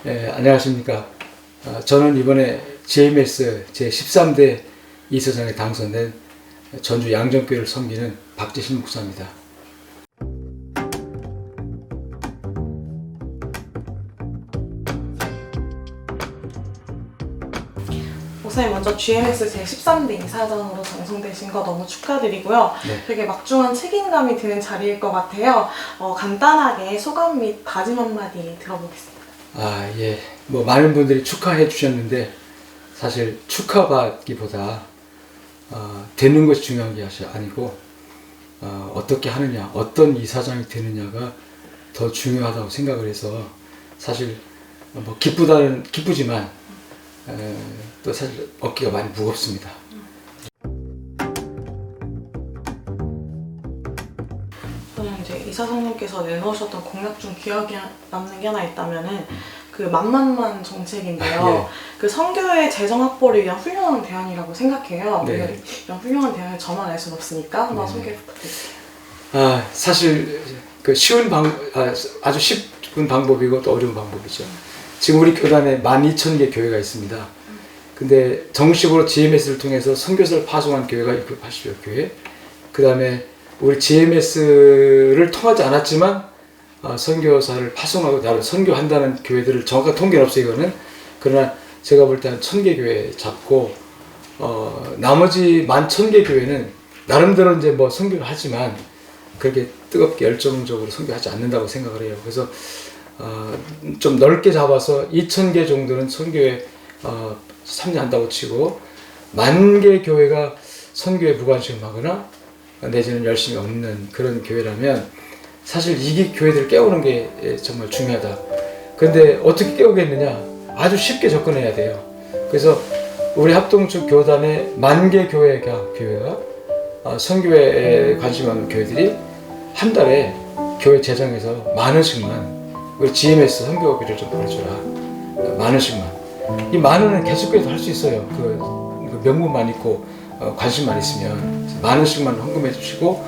안녕하십니까. 저는 이번에 GMS 제13대 이사장에 당선된 전주 양정교회를 섬기는 박재신 목사입니다. 목사님, 먼저 GMS 제13대 이사장으로 당선되신 거 너무 축하드리고요. 네. 되게 막중한 책임감이 드는 자리일 것 같아요. 간단하게 소감 및 다짐 한마디 들어보겠습니다. 예. 많은 분들이 축하해 주셨는데, 사실 축하받기보다, 되는 것이 중요한 게 아니고, 어떻게 하느냐, 어떤 이사장이 되느냐가 더 중요하다고 생각을 해서, 사실, 기쁘지만, 또 사실 어깨가 많이 무겁습니다. 저는 이제 이사장님께서 내놓으셨던 공약 중 기억에 남는 게 하나 있다면은 그 만만만 정책인데요. 그 선교회 재정 확보를 위한 훌륭한 대안이라고 생각해요. 네. 이런 훌륭한 대안을 저만 알 수는 없으니까 한번 네. 소개 부탁드릴게요. 사실 아주 쉽은 방법이고 또 어려운 방법이죠. 지금 우리 교단에 12,000개 교회가 있습니다. 근데 정식으로 GMS를 통해서 선교사를 파송한 교회가 680여 교회. 그 다음에 우리 GMS를 통하지 않았지만 선교사를 파송하고 나를 선교한다는 교회들을 정확한 통계는 없어요, 이거는. 그러나 제가 볼 때 한 1,000개 교회 잡고 나머지 11,000개 교회는 나름대로 이제 선교를 하지만 그렇게 뜨겁게 열정적으로 선교하지 않는다고 생각을 해요. 그래서 좀 넓게 잡아서 2,000개 정도는 선교에 참여한다고 치고 10,000개 교회가 선교에 무관심하거나 내지는 열심히 없는 그런 교회라면 사실 이 교회들을 깨우는 게 정말 중요하다. 그런데 어떻게 깨우겠느냐? 아주 쉽게 접근해야 돼요. 그래서 우리 합동축 교단의 10,000개 교회가 선교에 관심 없는 교회들이 한 달에 교회 재정에서 10,000원씩만 우리 GMS 선교비를 좀 보내줘라. 10,000원씩만. 이 10,000원은 계속해서 할 수 있어요. 그 명분만 있고 관심만 있으면 10,000원씩만 헌금해 주시고,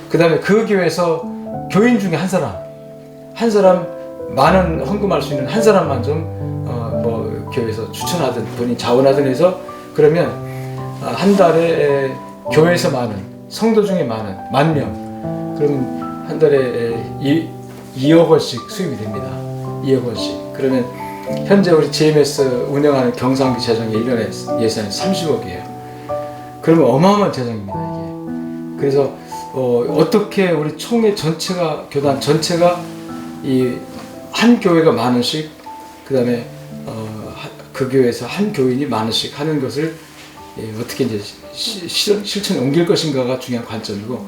그 다음에 그 교회에서 교인 중에 한 사람 10,000원 헌금할 수 있는 한 사람만 좀 교회에서 추천하든 본인 자원하든 해서, 그러면 한 달에 교회에서 10,000원, 성도 중에 10,000명, 그러면 한 달에 2억 원씩 수입이 됩니다. 2억 원씩. 그러면 현재 우리 GMS 운영하는 경상기 재정의 1년에 예산이 30억이에요. 그러면 어마어마한 재정입니다, 이게. 그래서 어떻게 우리 총회 전체가, 교단 전체가 이 한 교회가 10,000원씩, 그 다음에 그 교회에서 한 교인이 10,000원씩 하는 것을 어떻게 이제 실천에 옮길 것인가가 중요한 관점이고,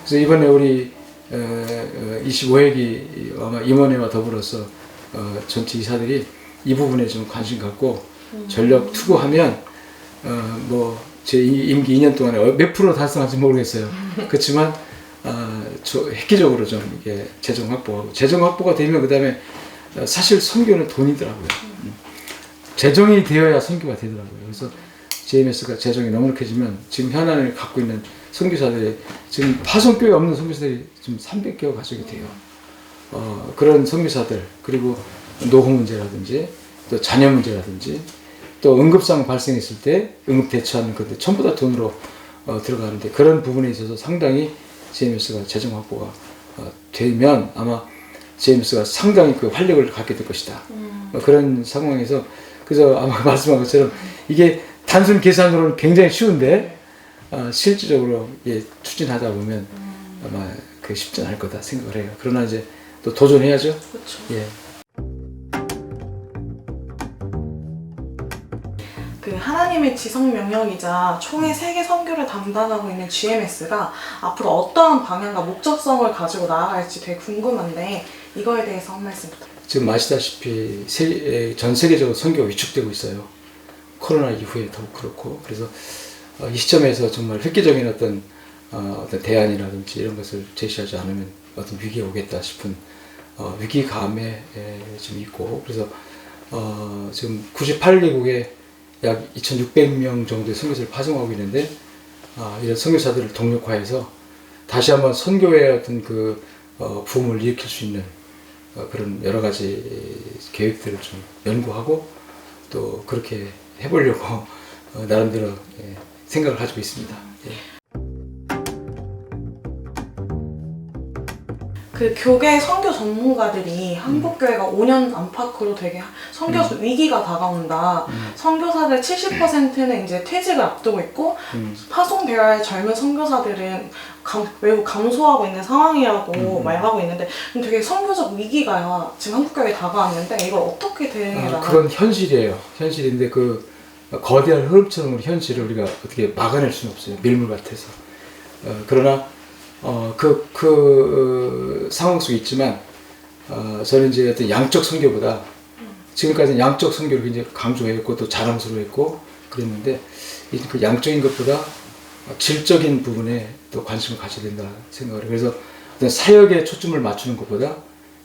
그래서 이번에 우리 25회기 아마 임원회와 더불어서 전체 이사들이 이 부분에 좀 관심 갖고 전력 투구하면 제 임기 2년 동안에 몇 프로 달성할지 모르겠어요. 그렇지만 획기적으로 좀 이게 재정 확보가 되면, 그 다음에 사실 선교는 돈이더라고요. 재정이 되어야 선교가 되더라고요. 그래서 GMS가 재정이 넉넉해지면 지금 현안을 갖고 있는 선교사들이, 지금 파송교회 없는 선교사들이 지금 300개가 가족이 돼요. 그런 선교사들, 그리고 노후 문제라든지 또 자녀 문제라든지 또 응급상 발생했을 때 응급 대처하는 것들 전부 다 돈으로 들어가는데, 그런 부분에 있어서 상당히 GMS가 재정 확보가 되면 아마 GMS가 상당히 그 활력을 갖게 될 것이다. 그런 상황에서, 그래서 아마 말씀한 것처럼 이게 단순 계산으로는 굉장히 쉬운데 실질적으로 추진하다 보면 아마 그게 쉽지 않을 거다 생각을 해요. 그러나 이제 또 도전해야죠. 그렇죠. 예. 그 하나님의 지성 명령이자 총회 세계 선교를 담당하고 있는 GMS가 앞으로 어떠한 방향과 목적성을 가지고 나아갈지 되게 궁금한데, 이거에 대해서 한 말씀 부탁드립니다. 지금 아시다시피 전 세계적으로 선교가 위축되고 있어요. 코로나 이후에 더욱 그렇고. 그래서 이 시점에서 정말 획기적인 어떤 대안이라든지 이런 것을 제시하지 않으면 어떤 위기에 오겠다 싶은 위기감에 좀 있고, 그래서 지금 98개국에 약 2,600명 정도의 선교사를 파송하고 있는데, 이런 선교사들을 동력화해서 다시 한번 선교의 어떤 그 부흥을 일으킬 수 있는 그런 여러 가지 계획들을 좀 연구하고 또 그렇게 해보려고 나름대로 생각을 가지고 있습니다. 예. 그 교계 선교 전문가들이 한국교회가 5년 안팎으로 되게 선교 위기가 다가온다. 선교사들 70%는 이제 퇴직을 앞두고 있고 파송되어야 할 젊은 선교사들은 매우 감소하고 있는 상황이라고 말하고 있는데 되게 선교적 위기가 지금 한국교회에 다가왔는데 이걸 어떻게 대응해 나가요? 그건 현실이에요. 현실인데 그 거대한 흐름처럼 우리 현실을 우리가 어떻게 막아낼 수는 없어요. 밀물 같아서. 그러나 상황 속에 있지만 저는 이제 어떤 양적 선교보다 지금까지는 양적 선교를 굉장히 강조했고 또 자랑스러워했고 그랬는데 그 양적인 것보다 질적인 부분에 또 관심을 가져야 된다 생각을 해요. 그래서 어떤 사역에 초점을 맞추는 것보다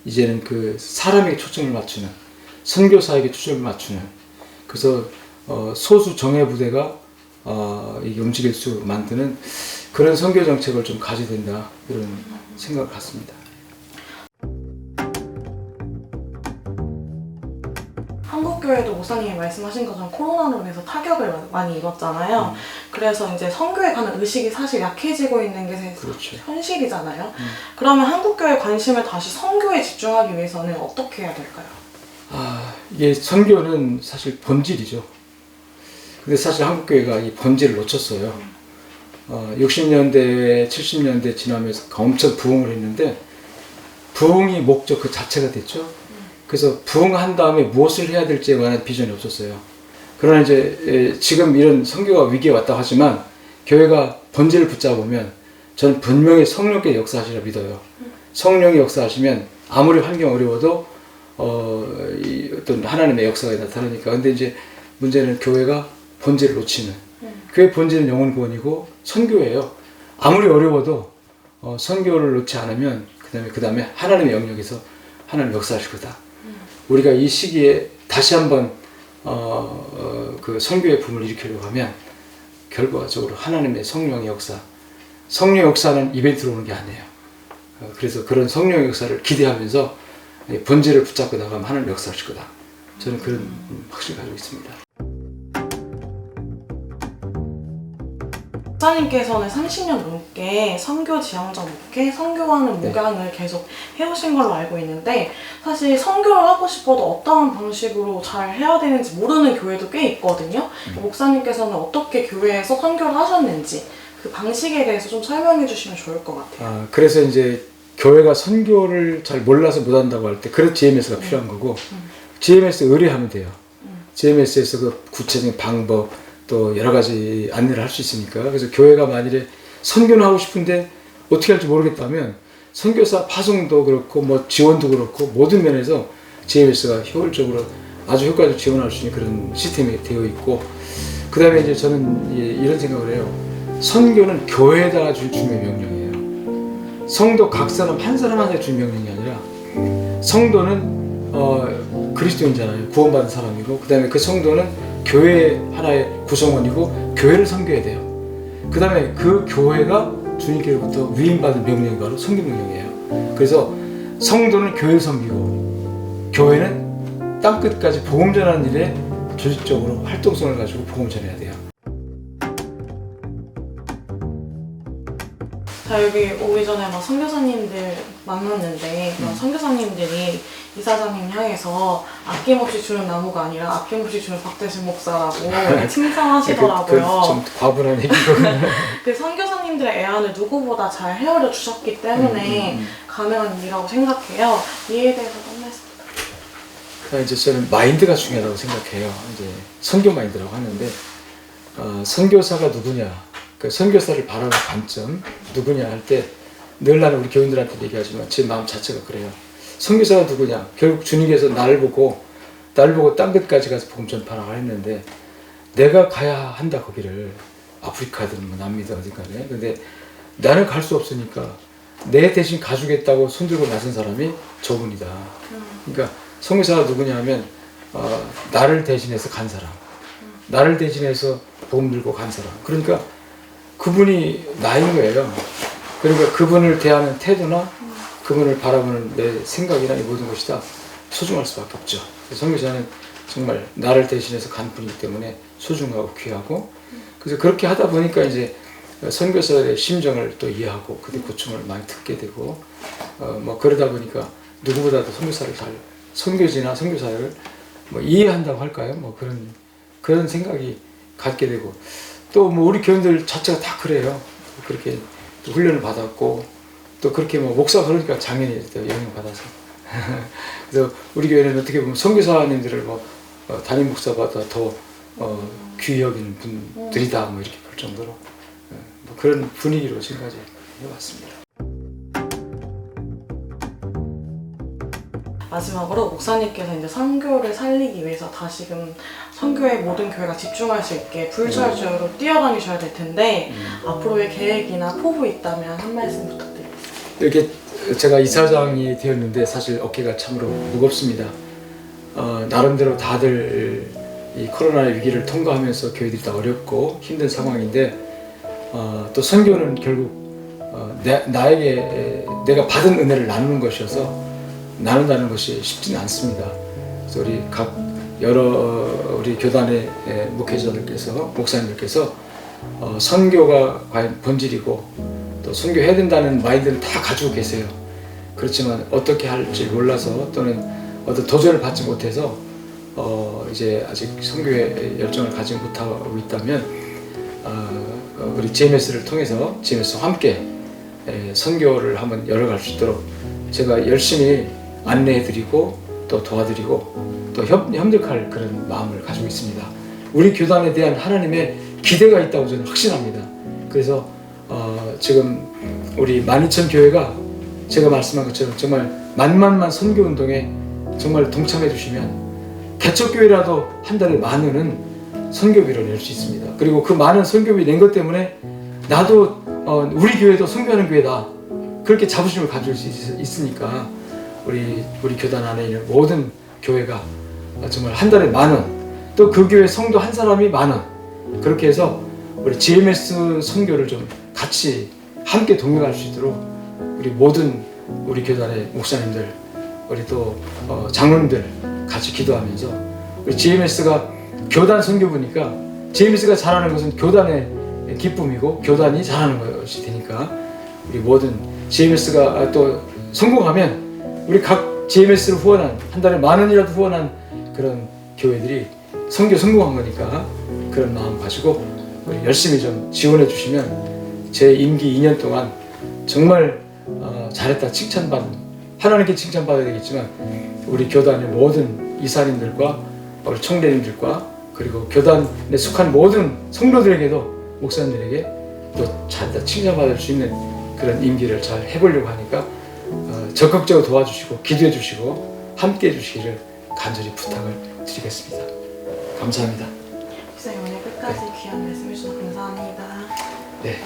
이제는 그 사람에게 초점을 맞추는 선교사에게 초점을 맞추는 그래서 소수 정예 부대가 이게 움직일 수 만드는 그런 선교 정책을 좀 가져야 된다 이런 생각을 갖습니다. 한국교회도 목사님이 말씀하신 것처럼 코로나로 인해서 타격을 많이 입었잖아요. 그래서 이제 선교에 관한 의식이 사실 약해지고 있는 게 그렇죠. 현실이잖아요. 그러면 한국교회 관심을 다시 선교에 집중하기 위해서는 어떻게 해야 될까요? 이게 선교는 사실 본질이죠. 근데 사실 한국교회가 이 본질을 놓쳤어요. 60년대, 70년대 지나면서 엄청 부흥을 했는데 부흥이 목적 그 자체가 됐죠. 그래서 부흥한 다음에 무엇을 해야 될지에 관한 비전이 없었어요. 그러나 이제 지금 이런 선교가 위기에 왔다 하지만 교회가 본질을 붙잡으면 저는 분명히 성령께 역사하시라 믿어요. 성령이 역사하시면 아무리 환경 어려워도 어떤 하나님의 역사가 나타나니까. 근데 이제 문제는 교회가 본질을 놓치는. 교회 본질은 영혼 구원이고 선교예요. 아무리 어려워도 선교를 놓지 않으면 그 다음에 하나님의 영역에서 하나님 역사하실 거다. 우리가 이 시기에 다시 한번 그 선교의 붐을 일으키려고 하면 결과적으로 하나님의 성령의 역사, 성령 역사는 이벤트로 오는 게 아니에요. 그래서 그런 성령 역사를 기대하면서 본질을 붙잡고 나가면 하나님 역사하실 거다. 저는 그런 확신을 가지고 있습니다. 목사님께서는 30년 넘게 선교 지향적 목회, 선교하는 목양을 계속 해오신 걸로 알고 있는데 사실 선교를 하고 싶어도 어떠한 방식으로 잘 해야 되는지 모르는 교회도 꽤 있거든요. 목사님께서는 어떻게 교회에서 선교를 하셨는지 그 방식에 대해서 좀 설명해 주시면 좋을 것 같아요. 그래서 이제 교회가 선교를 잘 몰라서 못한다고 할 때 그래서 GMS가 필요한 거고 GMS 의뢰하면 돼요. GMS에서 그 구체적인 방법 또 여러 가지 안내를 할 수 있으니까. 그래서 교회가 만일에 선교는 하고 싶은데 어떻게 할지 모르겠다면 선교사 파송도 그렇고 뭐 지원도 그렇고 모든 면에서 GMS가 효율적으로 아주 효과적으로 지원할 수 있는 그런 시스템이 되어 있고, 그 다음에 이제 저는 이런 생각을 해요. 선교는 교회에다가 줄 주님의 명령이에요. 성도 각 사람 한 사람한테 줄 명령이 아니라 성도는 그리스도인잖아요. 구원받은 사람이고, 그 다음에 그 성도는 교회 하나의 구성원이고 교회를 섬겨야 돼요. 그 다음에 그 교회가 주님께로부터 위임받은 명령이 바로 선교 명령이에요. 그래서 성도는 교회를 섬기고 교회는 땅끝까지 복음 전하는 일에 조직적으로 활동성을 가지고 복음 전해야 돼요. 자, 여기 오기 전에 막 선교사님들 만났는데 선교사님들이 이사장님 향해서 아낌없이 주는 나무가 아니라 아낌없이 주는 박대신 목사라고 칭찬하시더라고요. 좀 과분한 얘기고. 그 선교사님들의 애안을 누구보다 잘 헤아려 주셨기 때문에 가능한 일이라고 생각해요. 이에 대해서 한 말씀 부탁드립니다. 이제 저는 마인드가 중요하다고 생각해요. 이제 선교 마인드라고 하는데 선교사가 누구냐, 그 선교사를 바라보는 관점 누구냐 할 때 늘 나는 우리 교인들한테 얘기하지만 제 마음 자체가 그래요. 선교사가 누구냐? 결국 주님께서 나를 보고 땅끝까지 가서 복음 전파라고 했는데 내가 가야 한다 거기를. 아프리카든 뭐 남미든 어디가네. 근데 나는 갈 수 없으니까 내 대신 가주겠다고 손들고 나선 사람이 저분이다. 그러니까 선교사가 누구냐 하면 나를 대신해서 간 사람, 나를 대신해서 복음 들고 간 사람. 그러니까 그분이 나인 거예요. 그러니까 그분을 대하는 태도나 그분을 바라보는 내 생각이나 이 모든 것이 다 소중할 수밖에 없죠. 선교사는 정말 나를 대신해서 간 분이기 때문에 소중하고 귀하고, 그래서 그렇게 하다 보니까 이제 선교사의 심정을 또 이해하고 그들 고충을 많이 듣게 되고, 뭐 그러다 보니까 누구보다도 선교사를 잘, 선교지나 선교사를 뭐 이해한다고 할까요? 뭐 그런 생각이 갖게 되고, 또 뭐 우리 교인들 자체가 다 그래요. 그렇게 또 훈련을 받았고, 또 그렇게 뭐 목사가 그러니까 장인이 영향 받아서 그래서 우리 교회는 어떻게 보면 선교사님들을 뭐 담임 목사보다 더 귀히 여기는 분들이다 뭐 이렇게 볼 정도로 뭐 그런 분위기로 지금까지 해왔습니다. 마지막으로 목사님께서 이제 선교를 살리기 위해서 다시금 선교에 모든 교회가 집중할 수 있게 불철주야로 뛰어다니셔야 될 텐데 앞으로의 계획이나 포부 있다면 한 말씀 부탁드립니다. 이렇게 제가 이사장이 되었는데 사실 어깨가 참으로 무겁습니다. 나름대로 다들 이 코로나의 위기를 통과하면서 교회들이 다 어렵고 힘든 상황인데, 또 선교는 결국 나에게 내가 받은 은혜를 나누는 것이어서 나눈다는 것이 쉽지는 않습니다. 그래서 우리 교단의 목회자들께서, 목사님들께서 선교가 과연 본질이고 또 선교해야 된다는 마인드를 다 가지고 계세요. 그렇지만 어떻게 할지 몰라서 또는 어떤 도전을 받지 못해서 이제 아직 선교에 열정을 가지지 못하고 있다면, 우리 GMS를 통해서 GMS와 함께 선교를 한번 열어갈 수 있도록 제가 열심히 안내해드리고 또 도와드리고 또 협력할 그런 마음을 가지고 있습니다. 우리 교단에 대한 하나님의 기대가 있다고 저는 확신합니다. 그래서 지금 우리 12,000교회가 제가 말씀한 것처럼 정말 만만만 선교운동에 정말 동참해 주시면 개척교회라도 한 달에 10,000원은 선교비를 낼 수 있습니다. 그리고 그 많은 선교비 낸 것 때문에 나도 우리 교회도 선교하는 교회다, 그렇게 자부심을 가질 수 있으니까 우리 교단 안에 있는 모든 교회가 정말 한 달에 10,000원, 또 그 교회 성도 한 사람이 10,000원, 그렇게 해서 우리 GMS 선교를 좀 같이 함께 동행할 수 있도록 우리 모든 우리 교단의 목사님들, 우리 또 장로님들 같이 기도하면서, 우리 GMS가 교단 선교부니까 GMS가 잘하는 것은 교단의 기쁨이고 교단이 잘하는 것이 되니까 우리 모든 GMS가 또 성공하면 우리 각 GMS를 후원한, 한 달에 10,000원이라도 후원한 그런 교회들이 선교 성공한 거니까 그런 마음 가지고 우리 열심히 좀 지원해 주시면 제 임기 2년 동안 정말 잘했다 칭찬받는, 하나님께 칭찬받아야 되겠지만 우리 교단의 모든 이사님들과 우리 총대님들과 그리고 교단에 속한 모든 성도들에게도, 목사님들에게 또 잘했다 칭찬받을 수 있는 그런 임기를 잘 해보려고 하니까 적극적으로 도와주시고 기도해 주시고 함께 해주시기를 간절히 부탁을 드리겠습니다. 감사합니다. 목사님 오늘 끝까지 귀한 말씀 해주셔서 감사합니다. 네.